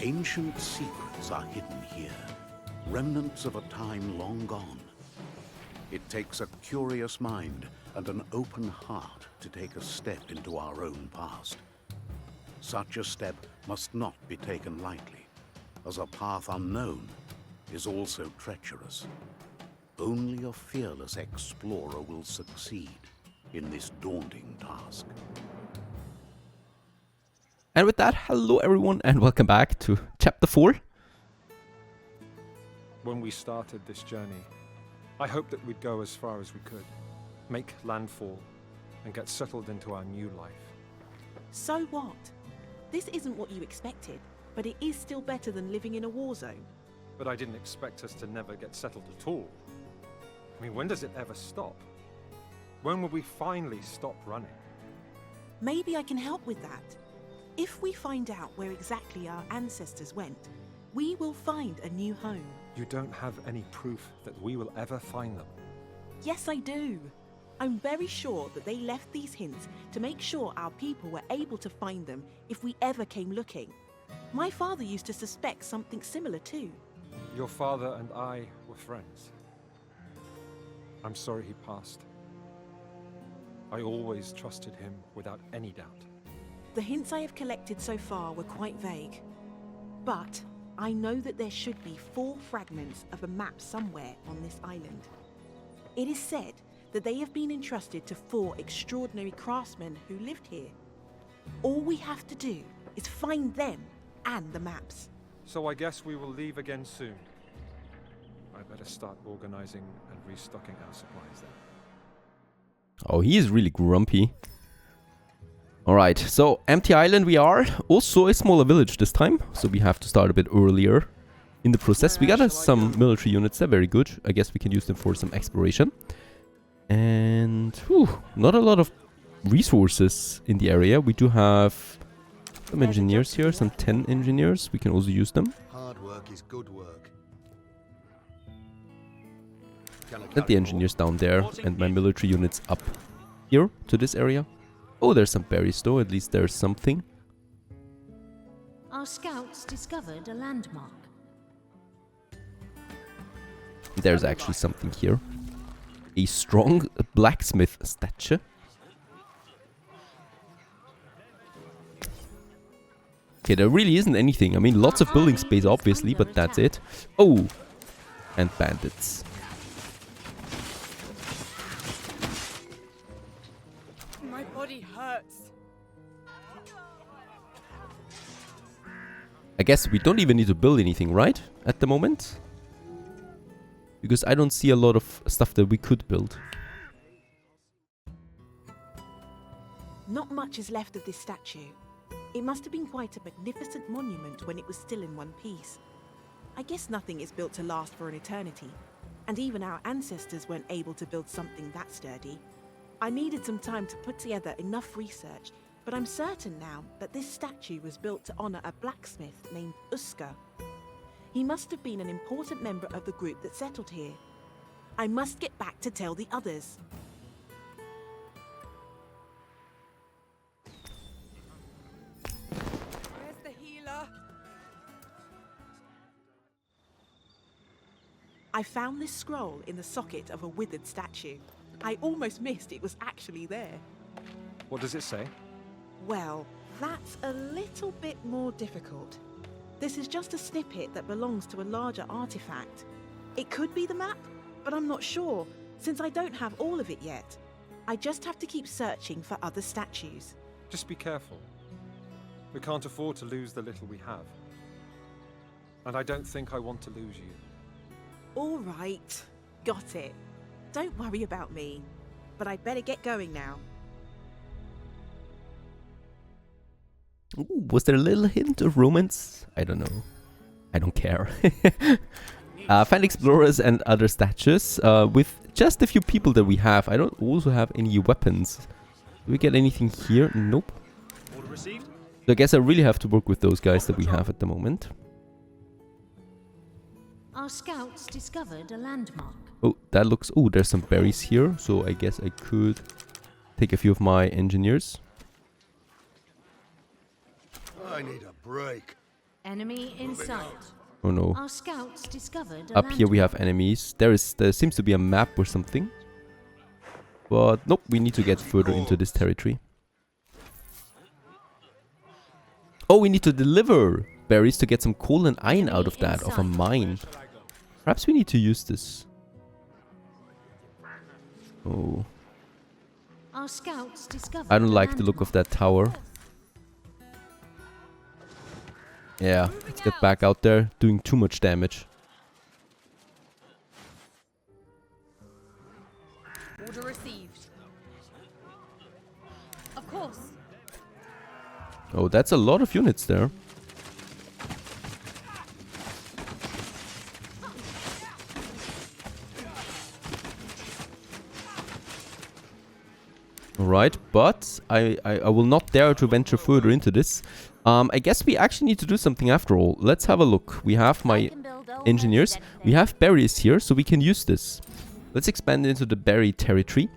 Ancient secrets are hidden here, remnants of a time long gone. It takes a curious mind and an open heart to take a step into our own past. Such a step must not be taken lightly, as a path unknown is also treacherous. Only a fearless explorer will succeed in this daunting task. And with that, hello everyone and welcome back to Chapter 4. When we started this journey, I hoped that we'd go as far as we could, make landfall, and get settled into our new life. So what? This isn't what you expected, but it is still better than living in a war zone. But I didn't expect us to never get settled at all. I mean, when does it ever stop? When will we finally stop running? Maybe I can help with that. If we find out where exactly our ancestors went, we will find a new home. You don't have any proof that we will ever find them. Yes, I do. I'm very sure that they left these hints to make sure our people were able to find them if we ever came looking. My father used to suspect something similar too. Your father and I were friends. I'm sorry he passed. I always trusted him without any doubt. The hints I have collected so far were quite vague. But I know that there should be 4 fragments of a map somewhere on this island. It is said that they have been entrusted to 4 extraordinary craftsmen who lived here. All we have to do is find them and the maps. So I guess we will leave again soon. I better start organizing and restocking our supplies then. Oh, he is really grumpy. Alright, so empty island we are. Also a smaller village this time, so we have to start a bit earlier in the process. We got some military units, they're very good. I guess we can use them for some exploration. And not a lot of resources in the area. We do have some engineers here, some 10 engineers. We can also use them. Hard work is good work. Let the engineers down there and my military units up here to this area. Oh, there's some berries though, at least there's something. Our scouts discovered a landmark. There's actually something here. A strong blacksmith statue. Okay, there really isn't anything. I mean, lots of building space obviously, but that's it. Oh, and bandits. My body hurts. I guess we don't even need to build anything, right? At the moment. Because I don't see a lot of stuff that we could build. Not much is left of this statue. It must have been quite a magnificent monument when it was still in one piece. I guess nothing is built to last for an eternity. And even our ancestors weren't able to build something that sturdy. I needed some time to put together enough research, but I'm certain now that this statue was built to honor a blacksmith named Uska. He must have been an important member of the group that settled here. I must get back to tell the others. Where's the healer? I found this scroll in the socket of a withered statue. I almost missed it was actually there. What does it say? Well, that's a little bit more difficult. This is just a snippet that belongs to a larger artifact. It could be the map, but I'm not sure, since I don't have all of it yet. I just have to keep searching for other statues. Just be careful. We can't afford to lose the little we have. And I don't think I want to lose you. All right, got it. Don't worry about me, but I'd better get going now. Ooh, was there a little hint of romance? I don't know. I don't care. Find explorers and other statues. With just a few people that we have. I don't also have any weapons. Do we get anything here? Nope. So I guess I really have to work with those guys that we have at the moment. Our scouts discovered a landmark. Oh, that looks... Oh, there's some berries here. So I guess I could take a few of my engineers. I need a break. Enemy in sight. Oh no. Our scouts discovered a Up here we have landmark. enemies. There seems to be a map or something. But nope, we need to get further into this territory. Oh, we need to deliver berries to get some coal and iron out of that, of a mine. Perhaps we need to use this. Oh. Our scouts discovered I don't a like the look of landmark. that tower. Yeah, let's get back out there, doing too much damage. Order received. Of course. Oh, that's a lot of units there. Alright, but I will not dare to venture further into this. I guess we actually need to do something after all. Let's have a look. We have my engineers. We have berries here, so we can use this. Let's expand into the berry territory.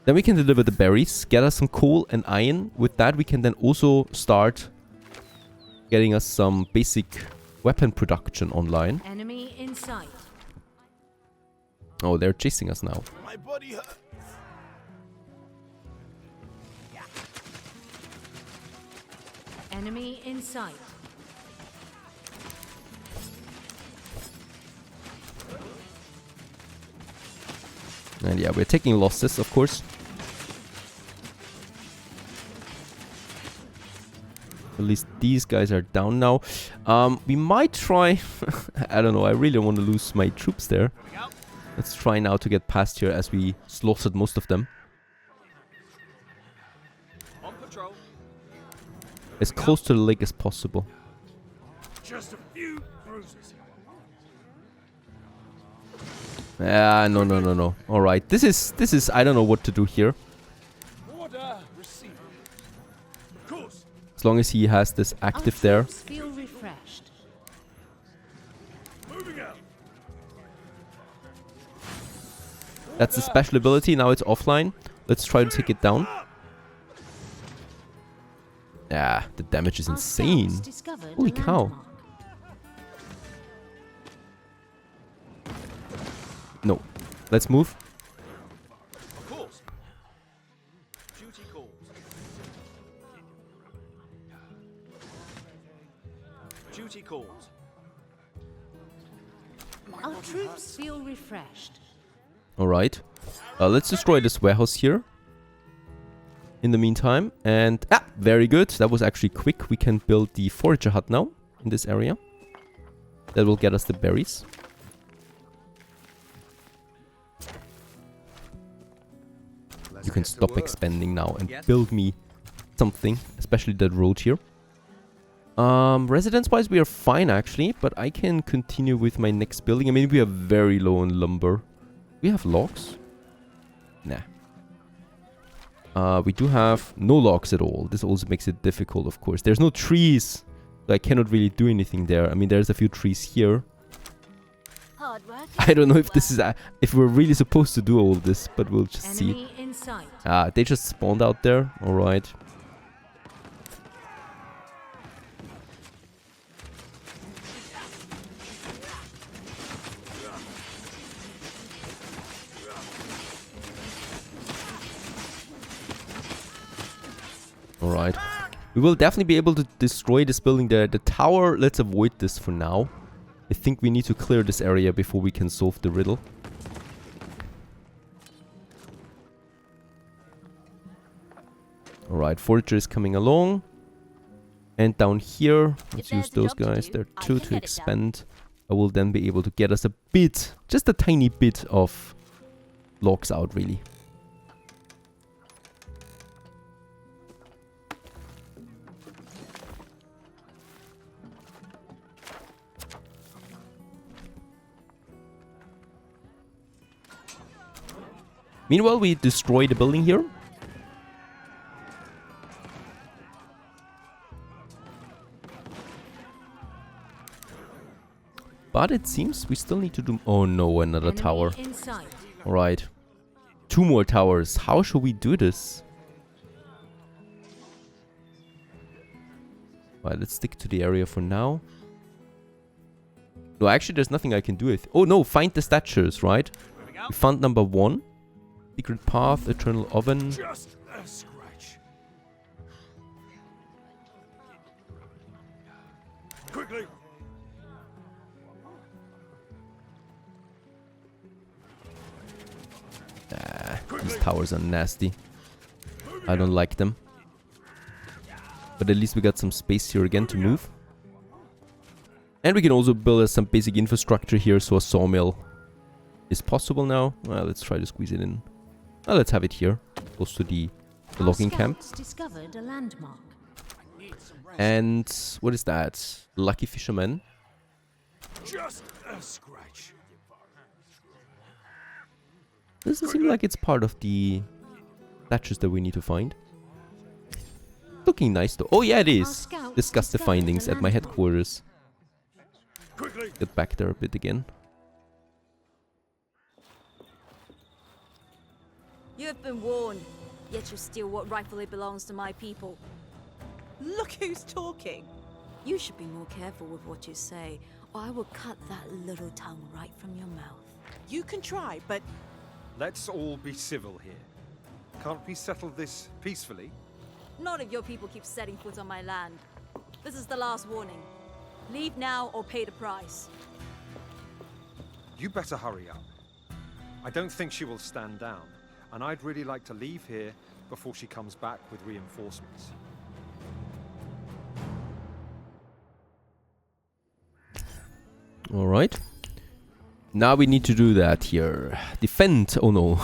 Then we can deliver the berries, get us some coal and iron. With that, we can then also start getting us some basic weapon production online. Enemy in sight. Oh, they're chasing us now. My body hurts. Enemy in sight. And yeah, we're taking losses, of course. At least these guys are down now. We might try... I don't know, I really don't want to lose my troops there. Let's try now to get past here as we slaughtered most of them. On patrol. As close to the lake as possible. Just a few bruises. Ah, no. Alright, this is... I don't know what to do here. Order received. Of course. As long as he has this active Our there. troops feel refreshed. Moving out. That's the special ability, now it's offline. Let's try to take it down. Ah, the damage is Our insane. scouts discovered Holy a cow. landmark. No. Let's move. Of course. Duty calls. Duty calls. Our troops feel refreshed. Alright. Let's destroy this warehouse here. In the meantime. And... Ah! Very good. That was actually quick. We can build the forager hut now. In this area. That will get us the berries. You can stop expanding now and build me something. Especially that road here. Residence-wise we are fine actually. But I can continue with my next building. I mean we are very low on lumber. We have logs? Nah. We do have no logs at all. This also makes it difficult, of course. There's no trees. So I cannot really do anything there. I mean, there's a few trees here. Hard work. I don't know if this is... if we're really supposed to do all this, but we'll just see. Enemy in sight. They just spawned out there. Alright. Alright. We will definitely be able to destroy this building. The tower, let's avoid this for now. I think we need to clear this area before we can solve the riddle. Alright, forager is coming along. And down here, let's use those guys. There are two to expand. I will then be able to get us a bit, just a tiny bit of logs out, really. Meanwhile, we destroy the building here. But it seems we still need to do... Oh no, another Enemy tower. in sight. Alright. 2 more towers. How should we do this? Alright, let's stick to the area for now. No, actually, there's nothing I can do with... Oh, no, find the statues, right? We found number 1. Secret path, eternal oven. Just a scratch. Quickly. These towers are nasty. I don't like them. But at least we got some space here again to move. And we can also build some basic infrastructure here, so a sawmill is possible now. Well, let's try to squeeze it in. Well, let's have it here, close to the logging camp. Discovered a landmark. And what is that? Lucky fisherman. Just a scratch. Doesn't seem like it's part of the statues that we need to find. Looking nice though. Oh yeah, it is. Discuss the findings at my headquarters. Quickly. Get back there a bit again. You have been warned, yet you steal what rightfully belongs to my people. Look who's talking. You should be more careful with what you say, or I will cut that little tongue right from your mouth. You can try, but Let's all be civil here. Can't we settle this peacefully? Not if your people keep setting foot on my land. This is the last warning. Leave now or pay the price. You better hurry up. I don't think she will stand down, and I'd really like to leave here before she comes back with reinforcements. Alright. Now we need to do that here. Defend. Oh no.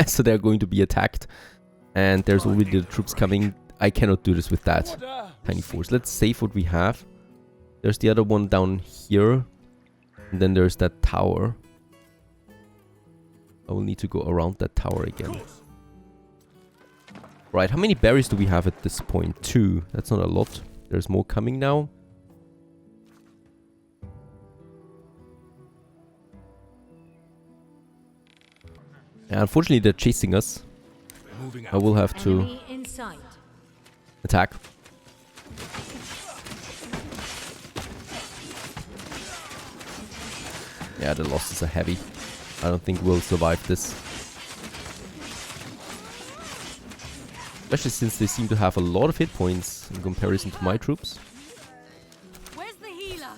So they're going to be attacked. And there's already the troops coming. I cannot do this with that tiny force. Let's save what we have. There's the other one down here. And then there's that tower. I will need to go around that tower again. Right, how many berries do we have at this point? 2. That's not a lot. There's more coming now. And unfortunately, they're chasing us. I will have to Enemy in sight. attack. Yeah, the losses are heavy. I don't think we'll survive this. Especially since they seem to have a lot of hit points in comparison to my troops. Where's the healer?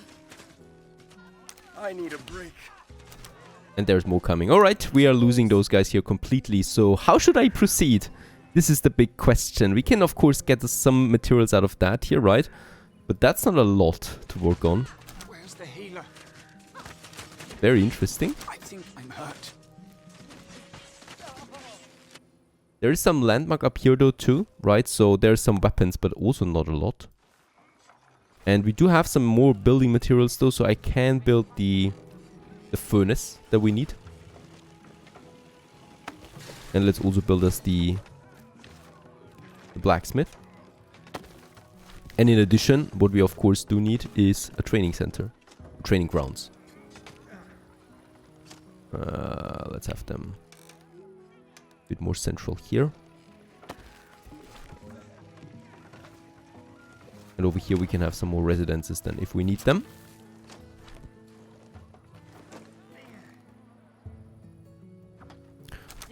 I need a break. And there's more coming. Alright, we are losing those guys here completely. So how should I proceed? This is the big question. We can of course get some materials out of that here, right? But that's not a lot to work on. Where's the healer? Very interesting. I think I'm hurt. There is some landmark up here though too, right? So there's some weapons, but also not a lot. And we do have some more building materials though, so I can build the furnace that we need. And let's also build us the blacksmith. And in addition, what we of course do need is a training center, training grounds. Let's have them a bit more central here. And over here we can have some more residences then if we need them.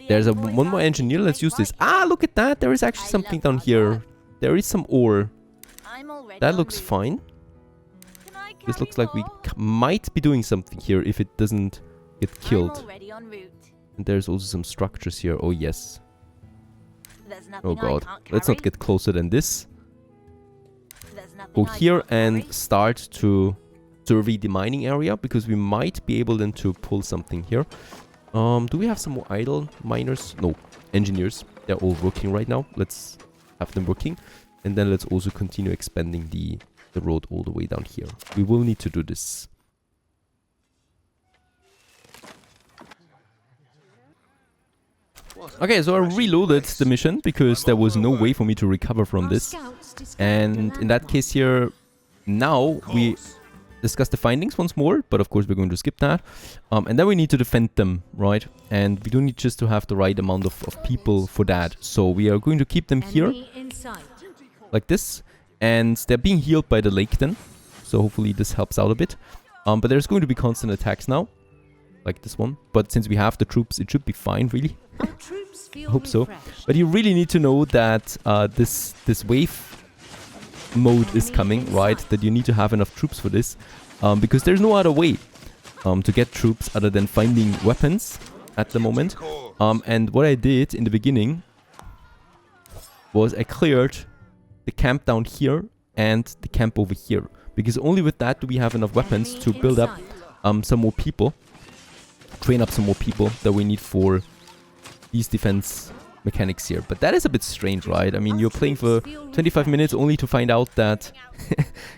There's one more engineer. Let's use this. Ah, look at that. There is actually something down here. There is some ore. That looks fine. This looks like we might be doing something here if it doesn't get killed. And there's also some structures here. Oh, yes. Oh, God. Let's not get closer than this. Go here and start to survey the mining area, because we might be able then to pull something here. Do we have some more idle miners? No, engineers. They're all working right now. Let's have them working. And then let's also continue expanding the road all the way down here. We will need to do this. Okay, so I reloaded the mission because there was no way for me to recover from this. And in that case here, now we discuss the findings once more, but of course we're going to skip that. And then we need to defend them, right? And we do need just to have the right amount of people for that. So we are going to keep them here, like this. And they're being healed by the lake then. So hopefully this helps out a bit. But there's going to be constant attacks now. Like this one. But since we have the troops, it should be fine, really. Our troops feel I hope so. refreshed. But you really need to know that this wave mode is coming, right? That you need to have enough troops for this. Because there's no other way to get troops other than finding weapons at the moment. And what I did in the beginning was I cleared the camp down here and the camp over here. Because only with that do we have enough weapons Enemy to build up inside. some more people. Train up some more people that we need for these defense mechanics here. But that is a bit strange, right? I mean, you're playing for 25 minutes only to find out that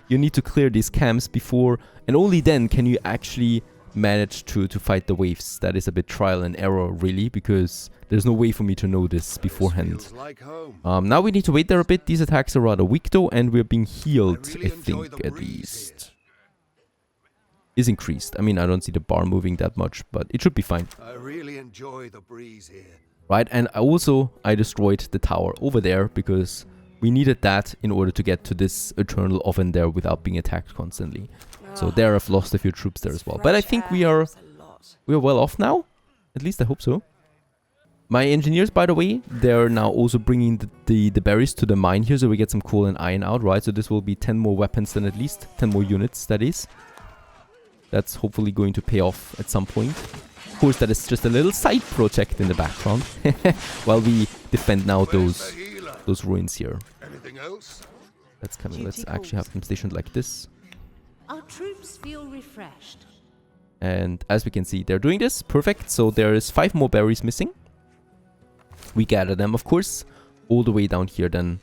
you need to clear these camps before, and only then can you actually manage to fight the waves. That is a bit trial and error, really, because there's no way for me to know this beforehand. Now we need to wait there a bit. These attacks are rather weak though, and we're being healed, I think, at least. Is increased. I mean, I don't see the bar moving that much, but it should be fine. I really enjoy the breeze here. Right, and I destroyed the tower over there because we needed that in order to get to this eternal oven there without being attacked constantly. So there I've lost a few troops there as well. But I think we are well off now. At least I hope so. My engineers, by the way, they're now also bringing the berries to the mine here so we get some coal and iron out, right? So this will be 10 more weapons then at least. 10 more units, that is. That's hopefully going to pay off at some point. Of course, that is just a little side project in the background. While we defend now those ruins here. Anything else? That's coming. Let's actually have them stationed like this. Our troops feel refreshed. And as we can see, they're doing this. Perfect. So there is 5 more berries missing. We gather them, of course, all the way down here then.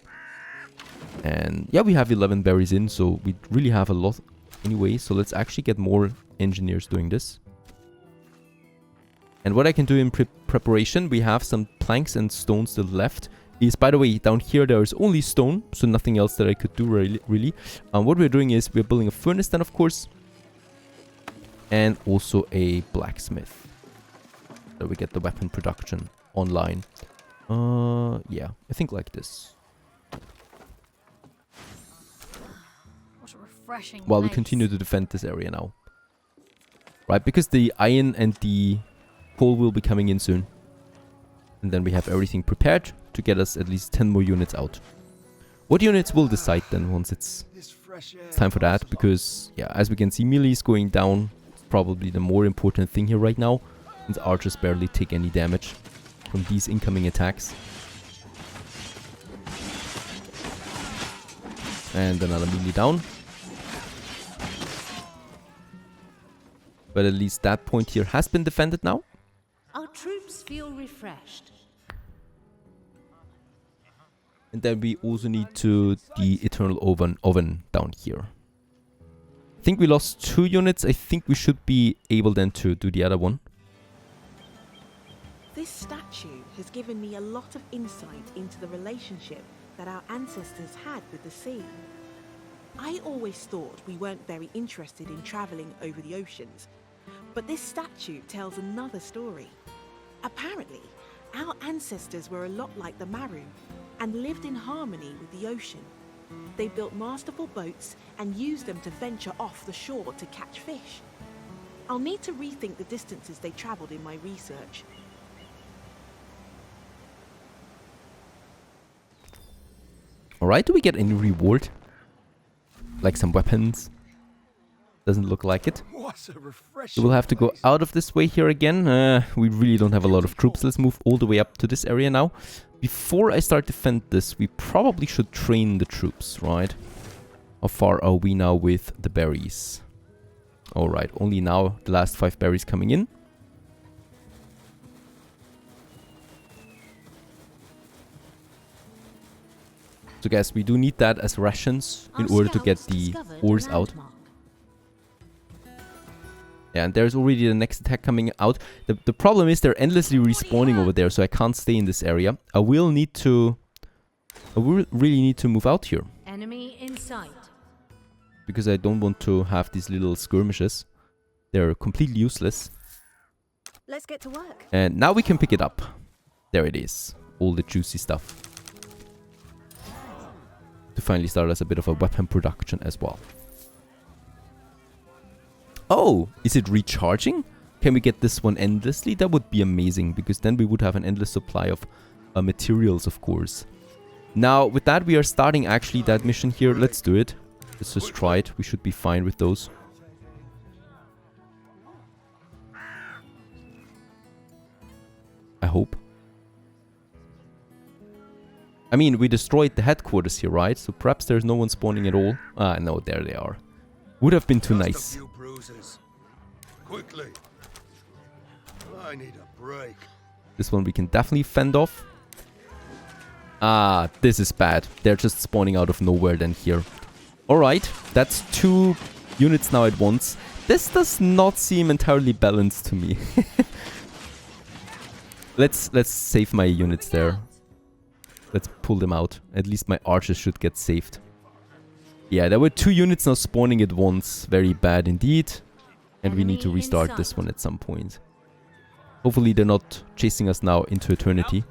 And yeah, we have 11 berries in, so we really have a lot anyway. So let's actually get more engineers doing this. And what I can do in preparation, we have some planks and stones still left. Is, by the way, down here there is only stone, so nothing else that I could do really. What we're doing is we're building a furnace then, of course. And also a blacksmith. So we get the weapon production online. Yeah, I think like this. What a refreshing While we place. continue to defend this area now. Right, because the iron and the coal will be coming in soon. And then we have everything prepared to get us at least 10 more units out. What units will decide then once it's time for that? Because, yeah, as we can see, melee is going down. It's probably the more important thing here right now. Since archers barely take any damage from these incoming attacks. And another melee down. But at least that point here has been defended now. Our troops feel refreshed. And then we also need to the eternal oven down here. I think we lost 2 units. I think we should be able then to do the other one. This statue has given me a lot of insight into the relationship that our ancestors had with the sea. I always thought we weren't very interested in travelling over the oceans, but this statue tells another story. Apparently, our ancestors were a lot like the Maru and lived in harmony with the ocean. They built masterful boats and used them to venture off the shore to catch fish. I'll need to rethink the distances they travelled in my research. Alright, do we get any reward? Like some weapons? Doesn't look like it. What a So refreshing we'll have to go place. out of this way here again. We really don't have a lot of troops. Let's move all the way up to this area now. Before I start defend this, we probably should train the troops, right? How far are we now with the berries? Alright, only now the last 5 berries coming in. So guys, we do need that as rations in Our order to get scouts the discovered a ores out. landmark. Yeah, and there's already the next attack coming out. The problem is they're endlessly respawning over there, so I can't stay in this area. I will really need to move out here. Enemy in sight. Because I don't want to have these little skirmishes. They're completely useless. Let's get to work. And now we can pick it up. There it is. All the juicy stuff. to finally start as a bit of a weapon production as well. Oh, is it recharging? Can we get this one endlessly? That would be amazing, because then we would have an endless supply of materials, of course. Now, with that, we are starting actually that mission here. Let's do it. Let's just try it. We should be fine with those. I hope. I mean, we destroyed the headquarters here, right? So perhaps there's no one spawning at all. Ah, no, there they are. Would have been too Just nice. a few bruises. Quickly. I need a break. This one we can definitely fend off. Ah, this is bad. They're just spawning out of nowhere then here. Alright, that's 2 units now at once. This does not seem entirely balanced to me. Let's save my units there. Let's pull them out. At least my archers should get saved. Yeah, there were 2 units now spawning at once. Very bad indeed. And we need to restart this one at some point. Hopefully they're not chasing us now into eternity.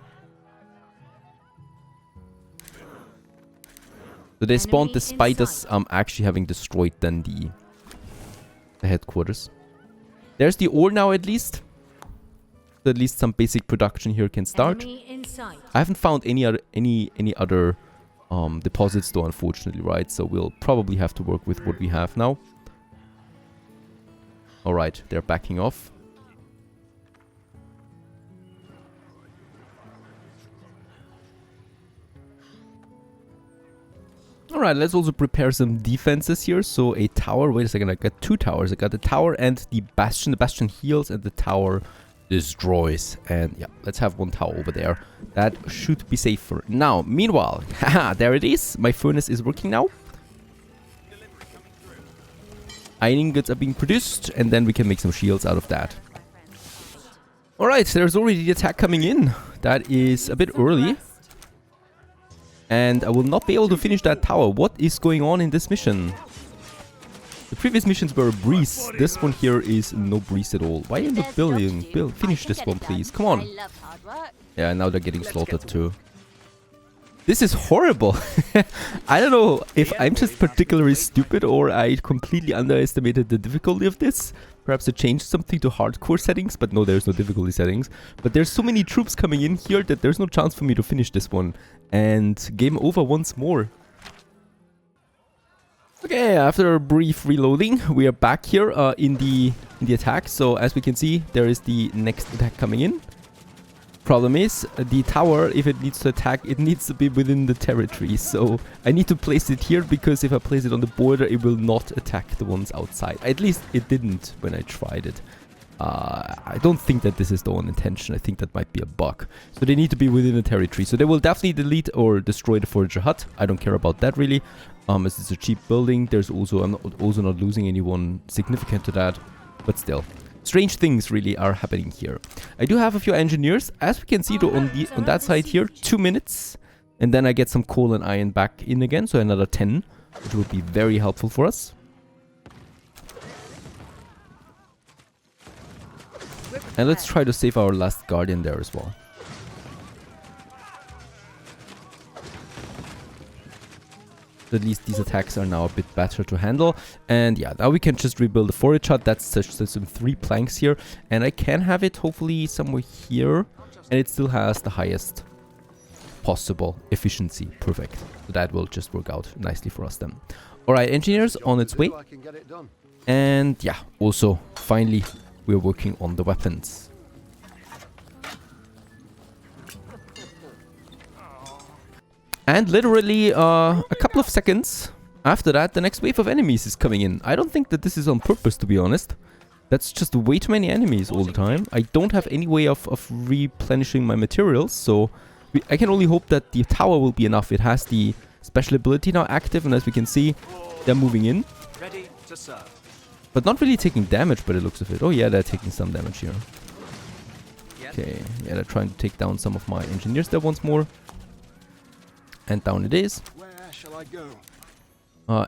So they spawned despite us actually having destroyed then the headquarters. There's the ore now at least. So at least some basic production here can start. I haven't found any other deposits though, unfortunately, right? So we'll probably have to work with what we have now. Alright, they're backing off. Alright, let's also prepare some defenses here. So a tower, wait a second, I got 2 towers. I got the tower and the bastion. The bastion heals and the tower destroys. And yeah, let's have 1 tower over there. That should be safer. Now, meanwhile, haha, there it is. My furnace is working now. Iron ingots are being produced, and then we can make some shields out of that. Alright, there's already the attack coming in. That is a bit early. And I will not be able to finish that tower. What is going on in this mission? The previous missions were a breeze. This one here is no breeze at all. Why are you not building? Finish this one, please. Come on. Yeah, now they're getting slaughtered too. This is horrible. I don't know if I'm just particularly stupid or I completely underestimated the difficulty of this. Perhaps I changed something to hardcore settings, but no, there's no difficulty settings. But there's so many troops coming in here that there's no chance for me to finish this one. And game over once more. Okay, after a brief reloading, we are back here in the attack. So as we can see, there is the next attack coming in. Problem is, the tower, if it needs to attack, it needs to be within the territory. So I need to place it here, because if I place it on the border, it will not attack the ones outside. At least it didn't when I tried it. I don't think that this is the one intention. I think that might be a bug. So they need to be within the territory. So they will definitely delete or destroy the forager hut. I don't care about that really. As it's a cheap building. There's also, I'm also not losing anyone significant to that. But still. Strange things really are happening here. I do have a few engineers. As we can see though on that side here, 2 minutes. And then I get some coal and iron back in again. So another 10, which will be very helpful for us. And let's try to save our last guardian there as well. At least these attacks are now a bit better to handle. And yeah, now we can just rebuild the forage hut. That's some 3 planks here. And I can have it hopefully somewhere here. And it still has the highest possible efficiency. Perfect. So that will just work out nicely for us then. Alright, engineers on its way. And yeah, also finally we're working on the weapons. And literally a couple of seconds after that, the next wave of enemies is coming in. I don't think that this is on purpose, to be honest. That's just way too many enemies all the time. I don't have any way of replenishing my materials, so I can only hope that the tower will be enough. It has the special ability now active, and as we can see, they're moving in. Ready to serve. But not really taking damage by the looks of it. Oh yeah, they're taking some damage here. Okay, yeah, they're trying to take down some of my engineers there once more. And down it is. Where shall I go?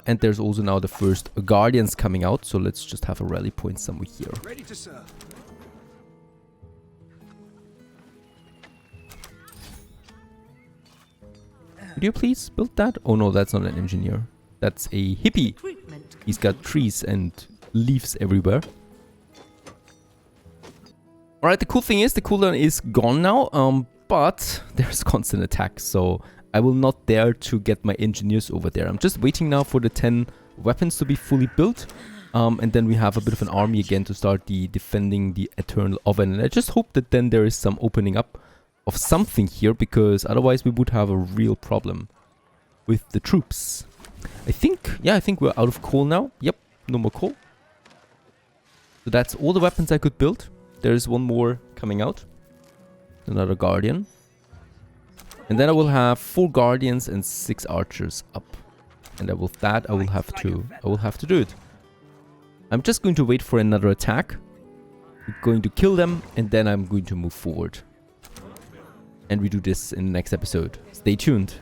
And there's also now the first guardians coming out. So let's just have a rally point somewhere here. Ready to serve. you please build that? Oh no, that's not an engineer. That's a hippie. Recruitment He's got complete. trees and leaves everywhere. Alright, the cool thing is the cooldown is gone now, but there's constant attacks, so I will not dare to get my engineers over there. I'm just waiting now for the 10 weapons to be fully built, and then we have a bit of an army again to start defending the Eternal Oven. And I just hope that then there is some opening up of something here, because otherwise we would have a real problem with the troops. I think we're out of coal now. Yep, no more coal. So that's all the weapons I could build. There's one more coming out. Another guardian. And then I will have 4 guardians and 6 archers up. And I will have to do it. I'm just going to wait for another attack. We're going to kill them, and then I'm going to move forward. And we do this in the next episode. Stay tuned.